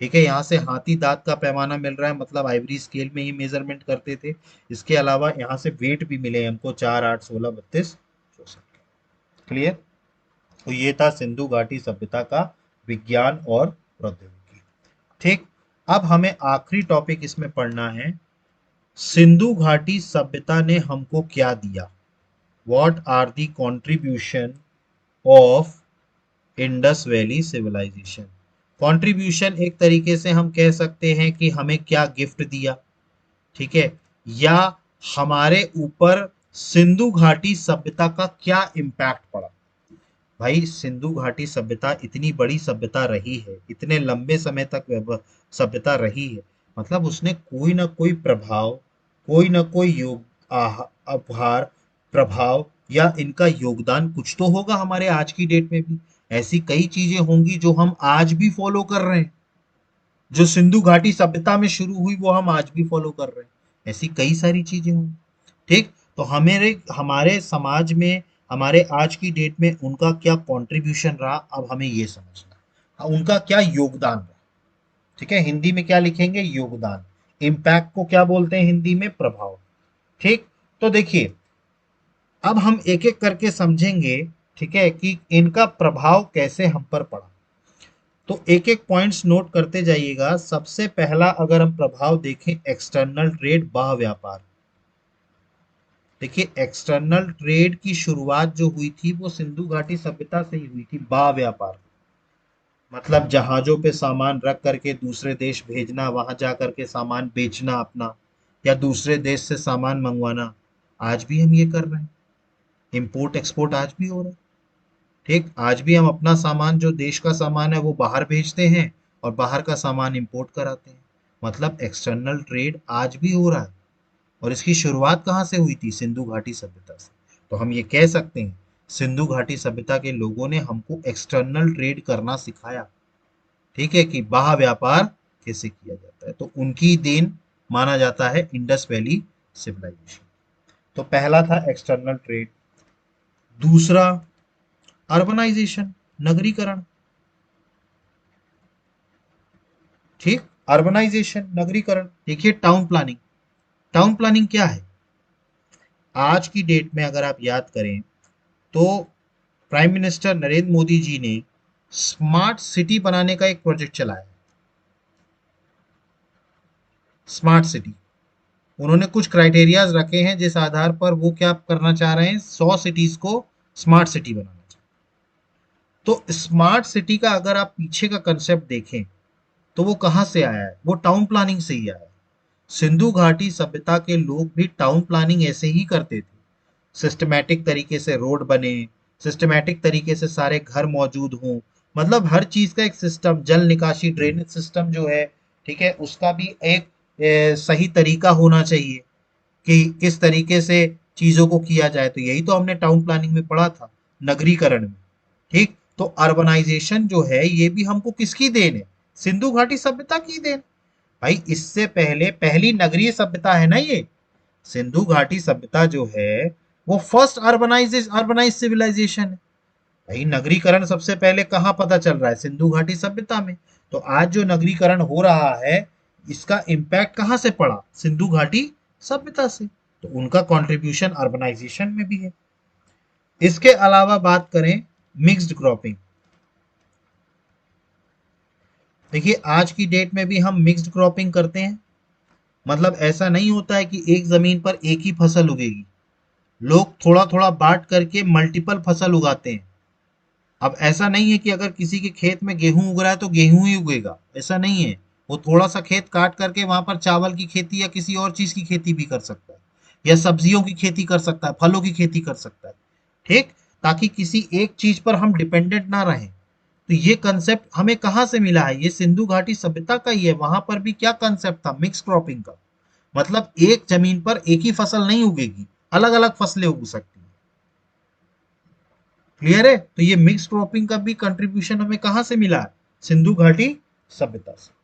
ठीक है, यहाँ से हाथी दांत का पैमाना मिल रहा है, मतलब आइवरी स्केल में ही मेजरमेंट करते थे। इसके अलावा यहाँ से वेट भी मिले हमको, 4, 8, 16, 32, 64। क्लियर। तो ये था सिंधु घाटी सभ्यता का विज्ञान और प्रौद्योगिकी। ठीक, अब हमें आखिरी टॉपिक इसमें पढ़ना है, सिंधु घाटी सभ्यता ने हमको क्या दिया, what are the contribution of Indus valley civilisation. Contribution एक तरीके से हम कह सकते हैं कि हमें क्या गिफ्ट दिया, ठीक है, या हमारे ऊपर सिंधु घाटी सभ्यता का क्या इम्पैक्ट पड़ा। भाई सिंधु घाटी सभ्यता इतनी बड़ी सभ्यता रही है, इतने लंबे समय तक सभ्यता रही है, मतलब उसने कोई ना कोई प्रभाव, कोई ना कोई योग, आभार, प्रभाव, या इनका योगदान कुछ तो होगा हमारे आज की डेट में भी। ऐसी कई चीजें होंगी जो हम आज भी फॉलो कर रहे हैं, जो सिंधु घाटी सभ्यता में शुरू हुई वो हम आज भी फॉलो कर रहे हैं। ऐसी कई सारी चीजें होंगी। ठीक, तो हमारे हमारे समाज में, हमारे आज की डेट में उनका क्या कंट्रीब्यूशन रहा, अब हमें ये समझना है उनका क्या योगदान रहा। ठीक है, हिंदी में क्या लिखेंगे, योगदान। इम्पैक्ट को क्या बोलते हैं हिंदी में, प्रभाव। ठीक, तो देखिए अब हम एक एक करके समझेंगे, ठीक है, कि इनका प्रभाव कैसे हम पर पड़ा। तो एक एक पॉइंट्स नोट करते जाइएगा। सबसे पहला अगर हम प्रभाव देखें, एक्सटर्नल ट्रेड, बाह्य व्यापार। देखिए एक्सटर्नल ट्रेड की शुरुआत जो हुई थी वो सिंधु घाटी सभ्यता से ही हुई थी, बाह्य व्यापार, मतलब जहाजों पे सामान रख करके दूसरे देश भेजना, वहां जा करके सामान बेचना अपना, या दूसरे देश से सामान मंगवाना। आज भी हम ये कर रहे हैं, इंपोर्ट एक्सपोर्ट आज भी हो रहा है। ठीक, आज भी हम अपना सामान, जो देश का सामान है वो बाहर भेजते हैं, और बाहर का सामान इंपोर्ट कराते हैं। मतलब एक्सटर्नल ट्रेड आज भी हो रहा है, और इसकी शुरुआत कहाँ से हुई थी, सिंधु घाटी सभ्यता से। तो हम ये कह सकते हैं सिंधु घाटी सभ्यता के लोगों ने हमको एक्सटर्नल ट्रेड करना सिखाया। ठीक है, कि बाह्य व्यापार कैसे किया जाता है, तो उनकी देन माना जाता है इंडस वैली सिविलाइजेशन। तो पहला था एक्सटर्नल ट्रेड। दूसरा अर्बनाइजेशन, नगरीकरण। ठीक, अर्बनाइजेशन, नगरीकरण। देखिए टाउन प्लानिंग, टाउन प्लानिंग क्या है, आज की डेट में अगर आप याद करें तो प्राइम मिनिस्टर नरेंद्र मोदी जी ने स्मार्ट सिटी बनाने का एक प्रोजेक्ट चलाया। स्मार्ट सिटी, उन्होंने कुछ क्राइटेरियाज रखे हैं जिस आधार पर वो क्या करना चाह रहे हैं, 100 सिटीज को स्मार्ट सिटी बनाना चाह रहे हैं। तो स्मार्ट सिटी का अगर आप पीछे का कंसेप्ट देखें तो वो कहां से आया है, वो टाउन प्लानिंग से ही आया है। सिंधु घाटी सभ्यता के लोग भी टाउन प्लानिंग ऐसे ही करते थे। सिस्टमैटिक तरीके से रोड बने, सिस्टमैटिक तरीके से सारे घर मौजूद हों, मतलब हर चीज का एक सिस्टम, जल निकासी ड्रेनेज सिस्टम जो है, ठीक है, उसका भी एक सही तरीका होना चाहिए कि किस तरीके से चीजों को किया जाए। तो यही तो हमने टाउन प्लानिंग में पढ़ा था, नगरीकरण में। ठीक, तो अर्बनाइजेशन जो है ये भी हमको किसकी देन है, सिंधु घाटी सभ्यता की देन। भाई इससे पहले पहली नगरीय सभ्यता है ना ये, सिंधु घाटी सभ्यता जो है वो फर्स्ट अर्बनाइज सिविलाइजेशन है। भाई नगरीकरण सबसे पहले कहाँ पता चल रहा है, सिंधु घाटी सभ्यता में। तो आज जो नगरीकरण हो रहा है इसका इम्पैक्ट कहाँ से पड़ा, सिंधु घाटी सभ्यता से। तो उनका कंट्रीब्यूशन अर्बनाइजेशन में भी है। इसके अलावा बात करें मिक्स्ड क्रॉपिंग, देखिए आज की डेट में भी हम मिक्स्ड क्रॉपिंग करते हैं। मतलब ऐसा नहीं होता है कि एक जमीन पर एक ही फसल उगेगी, लोग थोड़ा थोड़ा बांट करके मल्टीपल फसल उगाते हैं। अब ऐसा नहीं है कि अगर किसी के खेत में गेहूं उग रहा है तो गेहूं ही उगेगा, ऐसा नहीं है। वो थोड़ा सा खेत काट करके वहां पर चावल की खेती या किसी और चीज की खेती भी कर सकता है, या सब्जियों की खेती कर सकता है, फलों की खेती कर सकता है। ठीक, ताकि किसी एक चीज पर हम डिपेंडेंट ना रहें। तो ये कंसेप्ट हमें कहाँ से मिला है? ये सिंधु घाटी सभ्यता का ही है। वहां पर भी क्या कंसेप्ट था? मिक्स क्रॉपिंग का। मतलब एक जमीन पर एक ही फसल नहीं उगेगी, अलग अलग फसलें उग सकती हैं। क्लियर है? तो ये मिक्स क्रॉपिंग का भी कंट्रीब्यूशन हमें कहां से मिला है? सिंधु घाटी सभ्यता से।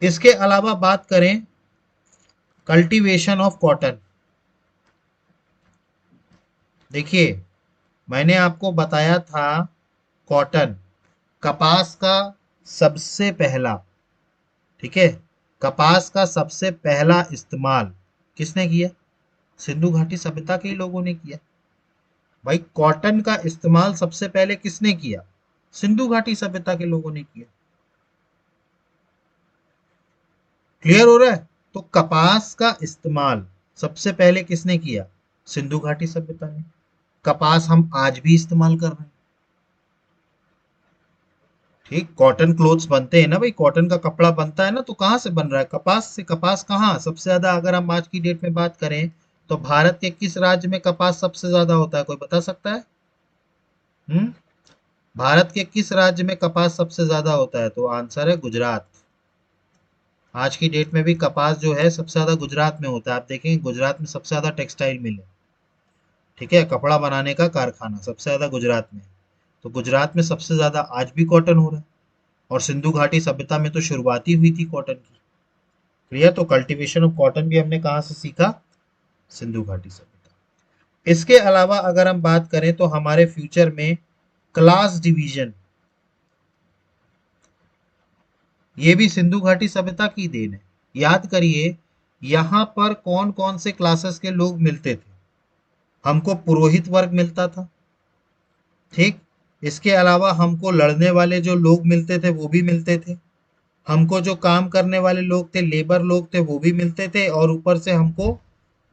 इसके अलावा बात करें कल्टीवेशन ऑफ कॉटन। देखिए, मैंने आपको बताया था कॉटन, कपास का सबसे पहला, ठीक है, कपास का सबसे पहला इस्तेमाल किसने किया? सिंधु घाटी सभ्यता के ही लोगों ने किया। भाई कॉटन का इस्तेमाल सबसे पहले किसने किया? सिंधु घाटी सभ्यता के लोगों ने किया। क्लियर हो रहा है? तो कपास का इस्तेमाल सबसे पहले किसने किया? सिंधु घाटी सभ्यता ने। कपास हम आज भी इस्तेमाल कर रहे हैं। ठीक, कॉटन क्लोथ्स बनते हैं ना भाई, कॉटन का कपड़ा बनता है ना, तो कहाँ से बन रहा है? कपास से। कपास कहाँ सबसे ज्यादा, अगर हम आज की डेट में बात करें तो भारत के किस राज्य में कपास सबसे ज्यादा होता है? कोई बता सकता है? हम्म, भारत के किस राज्य में कपास सबसे ज्यादा होता है? तो आंसर है गुजरात। आज की डेट में भी कपास जो है सबसे ज्यादा गुजरात में होता है। आप देखेंगे गुजरात में सबसे ज्यादा टेक्सटाइल मिल है, ठीक है, कपड़ा बनाने का कारखाना सबसे ज्यादा गुजरात में है। तो गुजरात में सबसे ज्यादा आज भी कॉटन हो रहा है। और सिंधु घाटी सभ्यता में तो शुरुआती हुई थी कॉटन की। क्लियर? तो कल्टीवेशन ऑफ कॉटन भी हमने कहाँ से सीखा? सिंधु घाटी सभ्यता। इसके अलावा अगर हम बात करें तो हमारे फ्यूचर में क्लास डिवीजन, ये भी सिंधु घाटी सभ्यता की देन है। याद करिए, यहाँ पर कौन कौन से क्लासेस के लोग मिलते थे? हमको पुरोहित वर्ग मिलता था, ठीक। इसके अलावा हमको लड़ने वाले जो लोग मिलते थे वो भी मिलते थे। हमको जो काम करने वाले लोग थे, लेबर लोग थे, वो भी मिलते थे, और ऊपर से हमको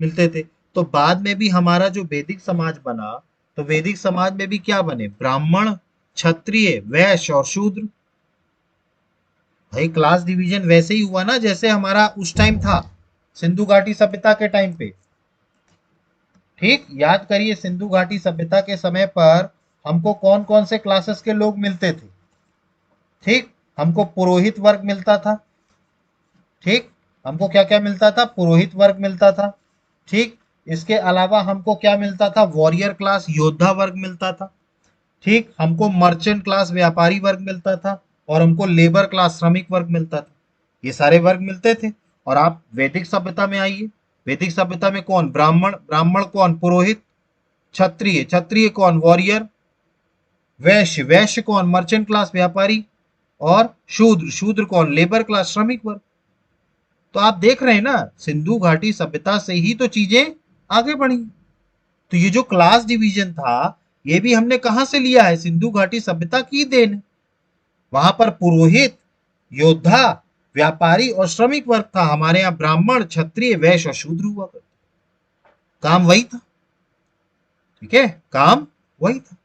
मिलते थे। तो बाद में भी हमारा जो वैदिक समाज बना, तो वैदिक समाज में भी क्या बने? ब्राह्मण, क्षत्रिय, वैश्य और शूद्र। भाई क्लास डिवीजन वैसे ही हुआ ना जैसे हमारा उस टाइम था, सिंधु घाटी सभ्यता के टाइम पे। ठीक, याद करिए सिंधु घाटी सभ्यता के समय पर हमको कौन कौन से क्लासेस के लोग मिलते थे? ठीक, हमको पुरोहित वर्ग मिलता था। ठीक, हमको क्या क्या मिलता था? पुरोहित वर्ग मिलता था। ठीक, इसके अलावा हमको क्या मिलता था? वॉरियर क्लास, योद्धा वर्ग मिलता था। ठीक, हमको मर्चेंट क्लास, व्यापारी वर्ग मिलता था। और हमको लेबर क्लास, श्रमिक वर्ग मिलता था। ये सारे वर्ग मिलते थे। और आप वैदिक सभ्यता में आइए, वैदिक सभ्यता में कौन? ब्राह्मण, ब्राह्मण कौन? पुरोहित। क्षत्रिय, क्षत्रिय कौन? वॉरियर। वैश्य, वैश्य कौन? मर्चेंट क्लास, व्यापारी। और शूद्र, शूद्र कौन? लेबर क्लास, श्रमिक वर्ग। तो आप देख रहे हैं ना, सिंधु घाटी सभ्यता से ही तो चीजें आगे बढ़ी। तो ये जो क्लास डिवीजन था, ये भी हमने कहां से लिया है? सिंधु घाटी सभ्यता की देन। वहां पर पुरोहित, योद्धा, व्यापारी और श्रमिक वर्ग था। हमारे यहाँ ब्राह्मण, क्षत्रिय, वैश्य और शूद्र हुआ करते। काम वही था, ठीक है, काम वही था।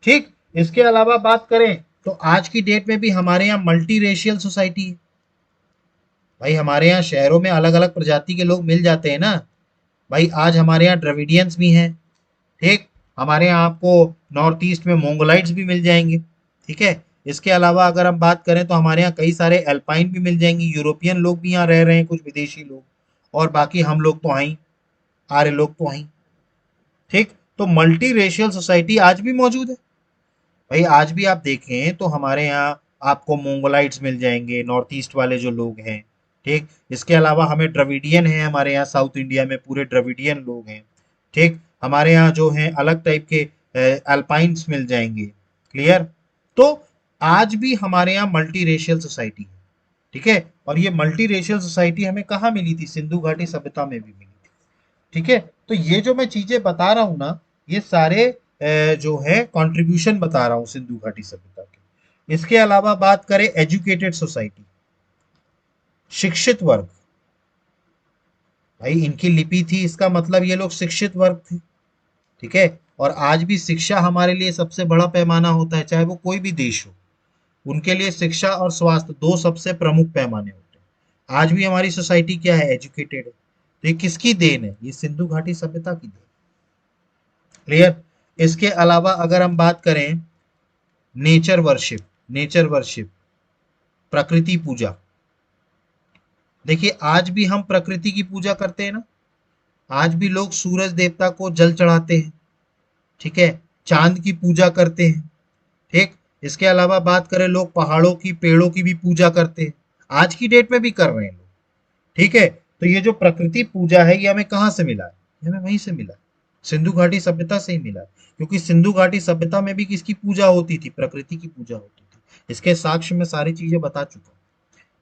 ठीक, इसके अलावा बात करें तो आज की डेट में भी हमारे यहाँ मल्टी रेशियल सोसाइटी है। भाई हमारे यहाँ शहरों में अलग अलग प्रजाति के लोग मिल जाते हैं ना। भाई आज हमारे यहाँ द्रविडियंस भी हैं, ठीक। हमारे यहाँ आपको नॉर्थ ईस्ट में मोंगोलाइट्स भी मिल जाएंगे, ठीक है। इसके अलावा अगर हम बात करें तो हमारे यहाँ कई सारे एल्पाइन भी मिल जाएंगे, यूरोपियन लोग भी यहाँ रह रहे हैं, कुछ विदेशी लोग। और बाकी हम लोग तो हैं, आर्य लोग तो हैं, ठीक। तो मल्टी रेशियल सोसाइटी आज भी मौजूद है। भाई आज भी आप देखें तो हमारे यहाँ आपको मोंगोलाइट्स मिल जाएंगे, नॉर्थ ईस्ट वाले जो लोग हैं, ठीक। इसके अलावा हमें द्रविडियन है, हमारे यहाँ साउथ इंडिया में पूरे द्रविडियन लोग हैं, ठीक। हमारे यहाँ जो हैं अलग टाइप के अल्पाइंस मिल जाएंगे। क्लियर? तो आज भी हमारे यहाँ मल्टी रेशियल सोसाइटी है, ठीक है। और ये मल्टी रेशियल सोसाइटी हमें कहाँ मिली थी? सिंधु घाटी सभ्यता में भी मिली थी, ठीक है। तो ये जो मैं चीजें बता रहा हूं ना, ये सारे जो है कंट्रीब्यूशन बता रहा हूं सिंधु घाटी सभ्यता के। इसके अलावा बात करें एजुकेटेड सोसाइटी, शिक्षित वर्ग, भाई इनकी लिपि थी, इसका मतलब ये लोग शिक्षित वर्ग थे। ठीक है। और आज भी शिक्षा हमारे लिए सबसे बड़ा पैमाना होता है, चाहे वो कोई भी देश हो। उनके लिए शिक्षा और स्वास्थ्य दो सबसे प्रमुख पैमाने होते हैं। आज भी हमारी सोसाइटी क्या है, एजुकेटेड है। तो ये किसकी देन है, ये सिंधु घाटी सभ्यता की देन। क्लियर। इसके अलावा अगर हम बात करें नेचर वर्शिप, प्रकृति पूजा। देखिए आज भी हम प्रकृति की पूजा करते हैं ना। आज भी लोग सूरज देवता को जल चढ़ाते हैं। ठीक है। चांद की पूजा करते हैं। ठीक। इसके अलावा बात करें, लोग पहाड़ों की पेड़ों की भी पूजा करते हैं। आज की डेट में भी कर रहे हैं लोग। ठीक है। तो ये जो प्रकृति पूजा है, ये हमें कहाँ से मिला है, ये हमें वहीं से मिला है, सिंधु घाटी सभ्यता से ही मिला है। क्योंकि सिंधु घाटी सभ्यता में भी किसकी पूजा होती थी, प्रकृति की पूजा होती थी। इसके साक्ष्य में सारी चीजें बता चुका हूँ।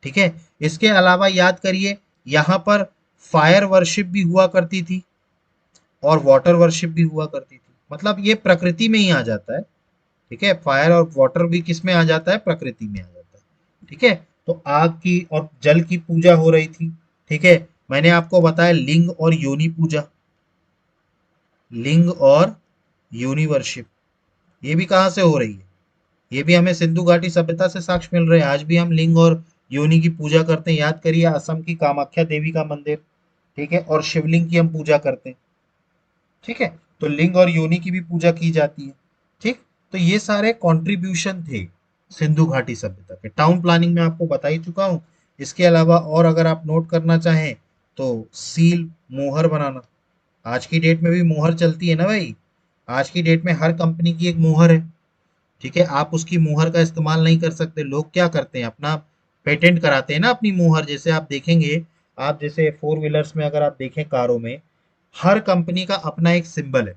ठीक है। इसके अलावा याद करिए, यहाँ पर फायर वर्शिप भी हुआ करती थी और वाटर वर्शिप भी हुआ करती थी। मतलब ये प्रकृति में ही आ जाता है। ठीक है। फायर और वाटर भी किस में आ जाता है, प्रकृति में आ जाता है। ठीक है। तो आग की और जल की पूजा हो रही थी। ठीक है। मैंने आपको बताया लिंग और योनि पूजा, लिंग और योनि वर्शिप, ये भी कहाँ से हो रही है, ये भी हमें सिंधु घाटी सभ्यता से साक्ष्य मिल रहे हैं। आज भी हम लिंग और योनि की पूजा करते हैं। याद करिए असम की कामाख्या देवी का मंदिर। ठीक है। और शिवलिंग की हम पूजा करते हैं। ठीक है। तो लिंग और योनि की भी पूजा की जाती है। ठीक। तो ये सारे कंट्रीब्यूशन थे सिंधु घाटी सभ्यता के। टाउन प्लानिंग में आपको बता ही चुका हूं। इसके अलावा और अगर आप नोट करना चाहें तो सील, मोहर बनाना। आज की डेट में भी मोहर चलती है ना भाई। आज की डेट में हर कंपनी की एक मोहर है। ठीक है। आप उसकी मुहर का इस्तेमाल नहीं कर सकते। लोग क्या करते हैं, अपना पेटेंट कराते हैं ना अपनी मुहर। जैसे आप देखेंगे, आप जैसे फोर व्हीलर्स में अगर आप देखें, कारों में हर कंपनी का अपना एक सिंबल है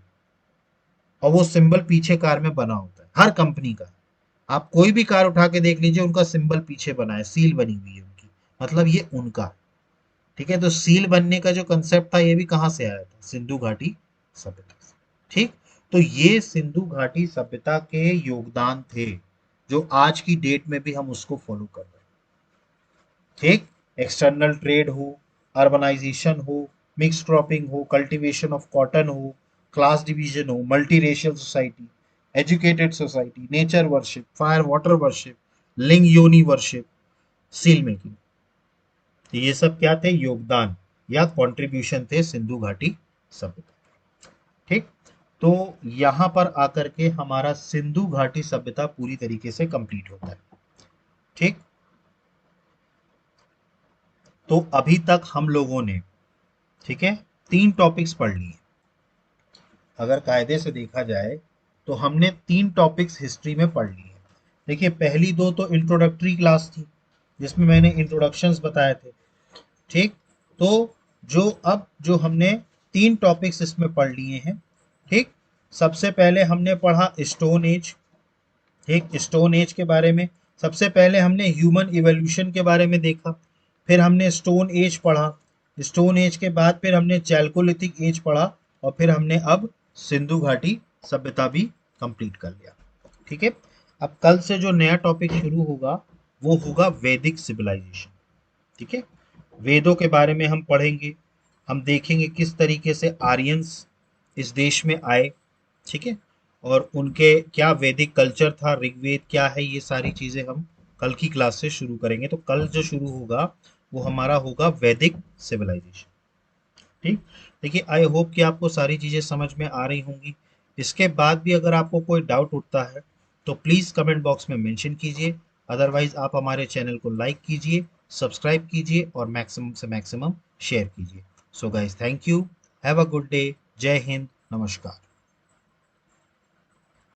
और वो सिंबल पीछे कार में बना होता है, हर कंपनी का। आप कोई भी कार उठा के देख लीजिए, उनका सिंबल पीछे बना है, सील बनी हुई है उनकी, मतलब ये उनका। ठीक है। तो सील बनने का जो कंसेप्ट था, ये भी कहाँ से आया था, सिंधु घाटी सभ्यता से। ठीक। तो ये सिंधु घाटी सभ्यता के योगदान थे, जो आज की डेट में भी हम उसको फॉलो कर रहे हैं। ठीक। एक्सटर्नल ट्रेड हो, अर्बनाइजेशन हो, मिक्स क्रॉपिंग हो, कल्टीवेशन ऑफ कॉटन हो, क्लास डिवीजन हो, multi racial society, educated society, nature worship, fire water worship, लिंग योनि वर्शिप, सील मेकिंग। तो ये सब क्या थे, योगदान या कंट्रीब्यूशन थे सिंधु घाटी सभ्यता। ठीक। तो यहां पर आकर के हमारा सिंधु घाटी सभ्यता पूरी तरीके से कंप्लीट होता है। ठीक। तो अभी तक हम लोगों ने, ठीक है, तीन टॉपिक्स पढ़ लिए। अगर कायदे से देखा जाए तो हमने तीन टॉपिक्स हिस्ट्री में पढ़ लिए। देखिए पहली दो तो इंट्रोडक्टरी क्लास थी, जिसमें मैंने इंट्रोडक्शंस बताए थे। ठीक। तो जो हमने तीन टॉपिक्स इसमें पढ़ लिए हैं। ठीक। सबसे पहले हमने पढ़ा स्टोन एज। ठीक। स्टोन एज के बारे में सबसे पहले हमने ह्यूमन इवोल्यूशन के बारे में देखा। फिर हमने स्टोन एज पढ़ा। स्टोन एज के बाद फिर हमने चैल्कोलिथिक एज पढ़ा। और फिर हमने अब सिंधु घाटी सभ्यता भी कंप्लीट कर लिया। ठीक है। अब कल से जो नया टॉपिक शुरू होगा वो होगा वैदिक सिविलाइजेशन। ठीक है। वेदों के बारे में हम पढ़ेंगे। हम देखेंगे किस तरीके से आर्यंस इस देश में आए। ठीक है। और उनके क्या वैदिक कल्चर था, ऋग्वेद क्या है, ये सारी चीजें हम कल की क्लास से शुरू करेंगे। तो कल जो शुरू होगा वो हमारा होगा वैदिक सिविलाइजेशन। ठीक। देखिए आई होप कि आपको सारी चीजें समझ में आ रही होंगी। इसके बाद भी अगर आपको कोई डाउट उठता है तो प्लीज कमेंट बॉक्स में मेंशन कीजिए। अदरवाइज आप हमारे चैनल को लाइक कीजिए, सब्सक्राइब कीजिए और मैक्सिमम से मैक्सिमम शेयर कीजिए। So guys, thank you, have a good day, जय हिंद, नमस्कार।